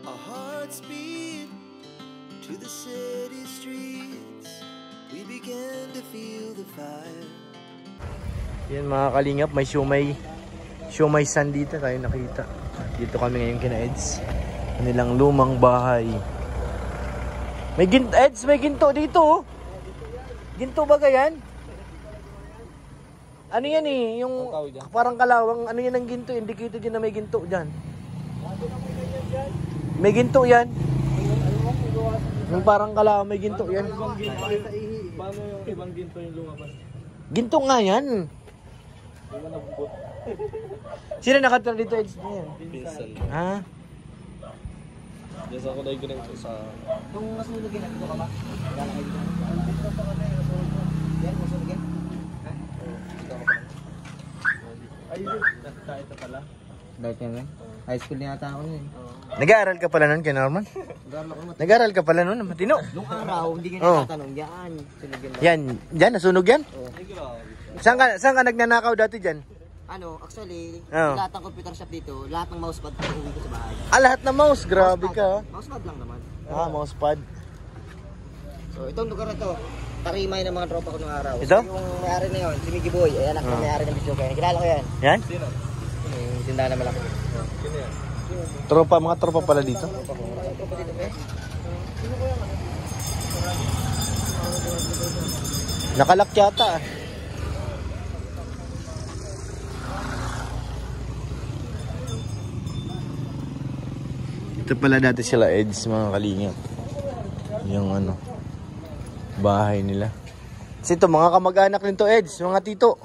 Our hearts beat to the city streets. We began to feel the fire. Yan mga kalingap, may siomay san dito tayo nakita. Dito kami ngayon kina Eds. Kanilang lumang bahay. Eds, may ginto dito oh. Ginto ba yan? Ano yan eh, yung parang kalawang, ano yan ang ginto, indicated yun na may ginto dyan. May ginto yan. Yung parang kalawang may ginto yan. Paano yung ibang ginto yung lumabas? Ginto nga yan. Sino nakatira dito Eds? Pinsan. Ha? Yes, ako na yung sa... Kung masunugin natin ito ka ba? Yan, masunugin. Ayun, ito pala. Dahil yan, high school na yata ako nun. Nag-aaral ka pala nun kay Norman? Nag-aaral ka pala nun, matino. Nung araw, hindi ka natatanong, yan, sunugin lang. Yan, dyan, nasunog yan? Oo. Saan ka nagnanakaw dati dyan? Ano, actually, Oo. lahat ng computer shop dito, lahat ng mousepad ko uwi ko sa bahay. Ah, lahat na mouse, grabe ka. Mousepad lang naman. Ah, mousepad. So, itong lugar na to, tarimay ng mga tropa ko nung araw. Ito? Yung may-ari na yun, si Mickey Boy, ay anak ng may-ari ng video kaya. Kilala ko yan. Yan? Sino? Yung tindahan na malaki. Sino yan? Mga tropa pala dito. Tropa ko. Mga tropa dito, eh. Nakalak yata. Ito pala dati sila Eds, mga kalingap. Yung ano, bahay nila. Kasi ito, mga kamag-anak nito Eds, mga tito.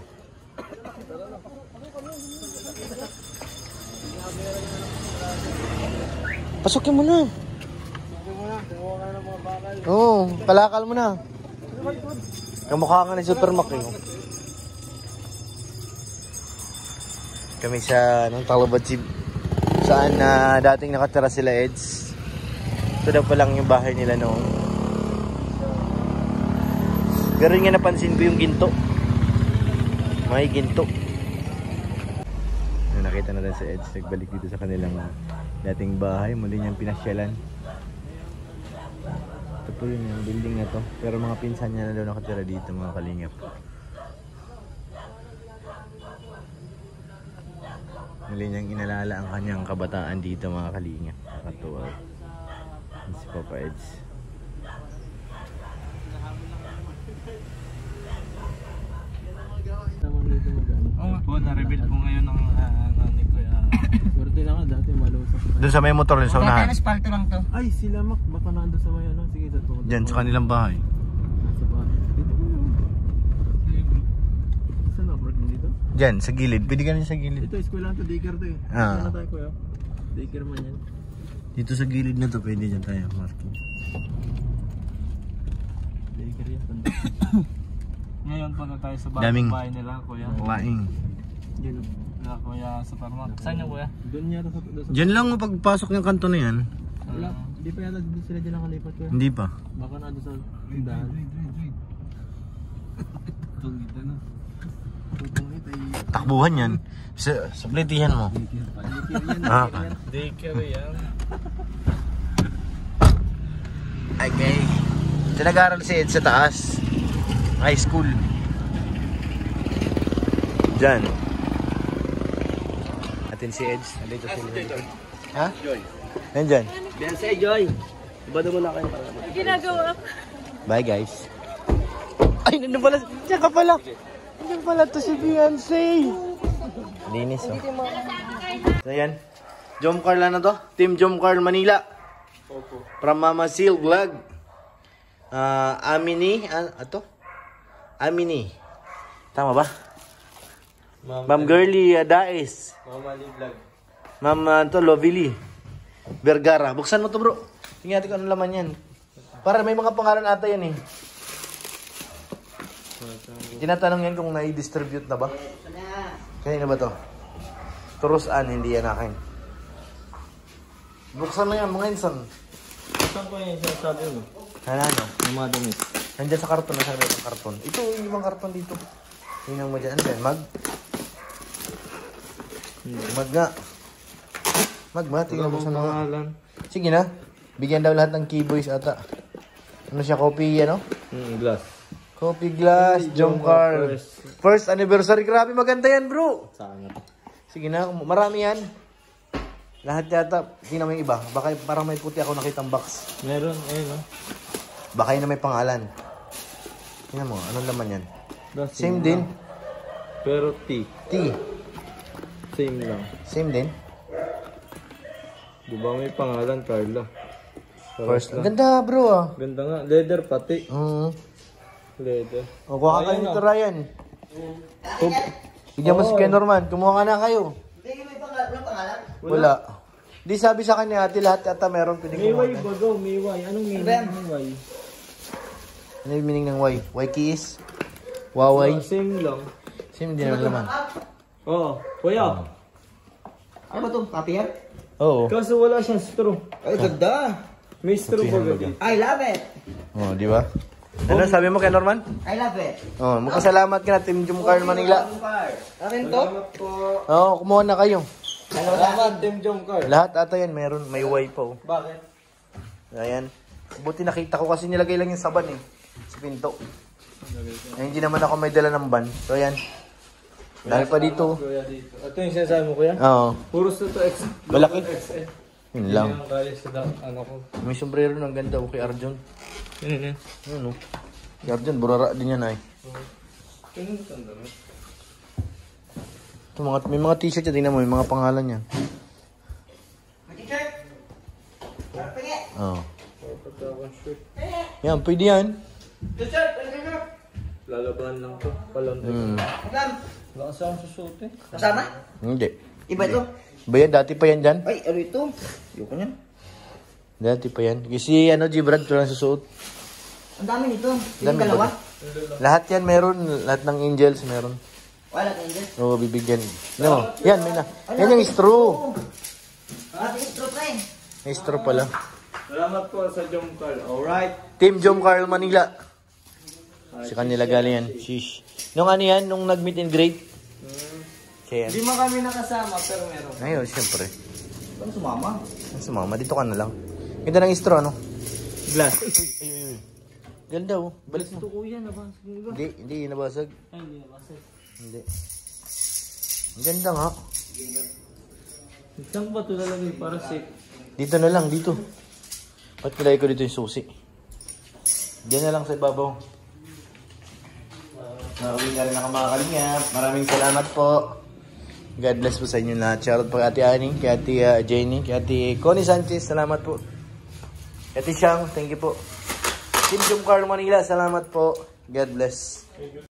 Pasukin mo na. Oo, palakal mo na. Kamukha nga ni Supermac eh. Kami sa Talbot saan na dating nakatira sila Eds. Ito daw pa lang yung bahay nila noon. Pero yun nga napansin ko yung ginto. May ginto. Nakita natin si Eds nagbalik dito sa kanilang dating bahay. Muli niyang pinasyalan. Ito po yun yung building na to. Pero mga pinsan niya na daw nakatira dito mga kalingap. Muli niyang inalala ang kanyang kabataan dito mga kalingap. Nakatuwa. Si Papa Eds. Oo po, na-reveal po ngayon ng nanay ko. Swerte na nga, dati malusap. Doon sa may motor din sa unahan. Aspalto lang to. Ay, sila Mac, baka nandun sa may ano. Sige, sa to. Diyan sa kanilang bahay. Sa bahay. Dito po yun. Saan na, park dito? Diyan, sa gilid. Pwede ka rin sa gilid. Ito, eskwelahan to, daycare to eh. Ah. Saan na tayo kuya? Daycare man yan. Dito sa gilid na to, pwede dyan tayo, Marky. Daycare yan. Ngayon punta tayo sa Daming bahay nila, kuya. laing. Yun. Na kuya sa Parmak. Saan yung kuya? Doon yata sa... Diyan lang mo pagpasok ng kanto na yan. Wala. Hindi pa yata dito sila dyan nakalipat kuya. Hindi pa. Baka na doon sa tindahan. Itong dito na. Itong ito ay... Takbuhan yan. Sablitihan mo. Ah, Daycare yan. okay. Ito nag-aaral si Ed sa taas. High school. Diyan. Atin si Ed. Nandito sila. Ha? Joy. Nandyan. Beyonce, Joy. Ibado mo na kayo para. Ginagawa. Bye guys. Ay, nandun pala. Diyan ka pala. Nandun pala to si Beyonce. Linis oh. So yan. Jom Carl na to. Team Jom Carl Manila. From Mama Seal Vlog. Amini. Ato? Amini. Tama ba? Ma'am Girly Daes. Mama Lee Vlog. Ma'am Lovely Vergara. Buksan mo to bro. Tingnan ko ano laman yan. Para may mga pangalan ata yan eh. Tinatanong yan kung nai-distribute na ba? Kanina ba to? Turusan, hindi yan akin. Buksan mo yan mga insan. Saan ko yung sinasabi mo? Ano? Yung mga damit. Nandiyan sa karton, nasa may karton. Ito yung ibang karton dito. Tingnan mo dyan. Ano yan? Mag nga. Mag, tingnan mo sa mga. Sige na. Bigyan daw lahat ng keyboys ata. Ano siya, coffee, ano? Glass. Coffee glass, Jom Carl. First anniversary. Grabe, maganda yan, bro. Sana. Sige na, marami yan. Lahat yata. Tingnan mo yung iba. Baka parang may puti ako nakitang box. Meron, no? Baka yun na may pangalan. Tingnan mo, anong laman yan? Glass, Same din. Pero T. Same lang. Same din. Di ba may pangalan, Carla? First. Ang ganda, bro, ah. Ganda nga. Leather pati. Leather. O, kuha ka kayo nito, Ryan. Bigyan mo si Ken Norman. Kumuha ka na kayo. Hindi, may pangalan. Wala. Di sabi sa kanya, ate, lahat ata meron May pinigumuha Y na. bago, may Y. Anong meaning ng Y? Ano yung meaning ng Y? Y keys? Waway? Same lang. Same din naman naman. Oo. Kuya. Ano ba ito? Copy yan? Oo. Kaso wala siyang straw. Ay, ganda. May straw ba dito? I love it. Oh, di ba? Ano sabi mo kay Norman? I love it. Oh, magpasalamat ka na, Team Jom Carl Manila. Akin to? Salamat po. Oo, kumuha na kayo. Salamat, Team Jomcar. Lahat ata yan meron, may Y pa oh. Bakit? Ayan. Buti nakita ko kasi nilagay lang yung saban eh. Sa pinto. Ay, hindi naman ako may dala ng ban. So ayan. Dahil pa dito. Kuya dito. Ito yung sinasabi mo, kuya? Oo. Puros na to X. Malaki. XL. Yun lang. Yan ang kaya sa ano ko. May sombrero ng ganda oh, kay Arjun. Yun. Yun oh. Kay Arjun, burara din yan ay. Yun ang tanda mo. Ito, may mga t-shirt yan. Tingnan mo, may mga pangalan yan. May t-shirt? Pingi. Oo. Pagkakang shirt. Yan, pwede yan. T-shirt! T-shirt! Lalaban lang to. Palante. Maglam. Lakas akong susuti. Kasama? Hindi. Iba ito? Ba yan? Dati pa yan dyan? Ay, ano ito? Ayoko niyan. Dati pa yan. Kasi ano, G-Brad, ito lang susuot. Ang dami nito. Dami Yung dalawa? ba? Lahat yan meron. Lahat ng angels meron. Wala kayo dyan. Oo, bibigyan. No, yan, may na. Yan yung straw. Ate, ito pre. May straw pala. Salamat po sa Jomcar. Alright. Team Jom Carl Manila. Sa kanila galing yan. Shish. Nung ano yan, nung nag-meet and greet. Siya yan. Hindi man kami nakasama pero meron. Ayun, siyempre. Ano sumama? Sumama, dito ka na lang. Ganda ng straw, no? Glass. Ay. Ganda, oh. Balik mo. Ito kuya, nabasag mo ba? Hindi nabasag. Ay, hindi nabasag. Hindi. Ang ganda nga. Saan ba ito lalagay para safe? Dito na lang, dito. Ba't nilagay ko dito yung susi? Diyan na lang sa ibabaw. Nauwi na rin ako mga kalingap. Maraming salamat po. God bless po sa inyo lahat. Shoutout po kay Ate Aning, kay Ate Jenny, kay Ate Connie Sanchez. Salamat po. Kay Ate Siang, thank you po. Team Jom Carl Manila, salamat po. God bless.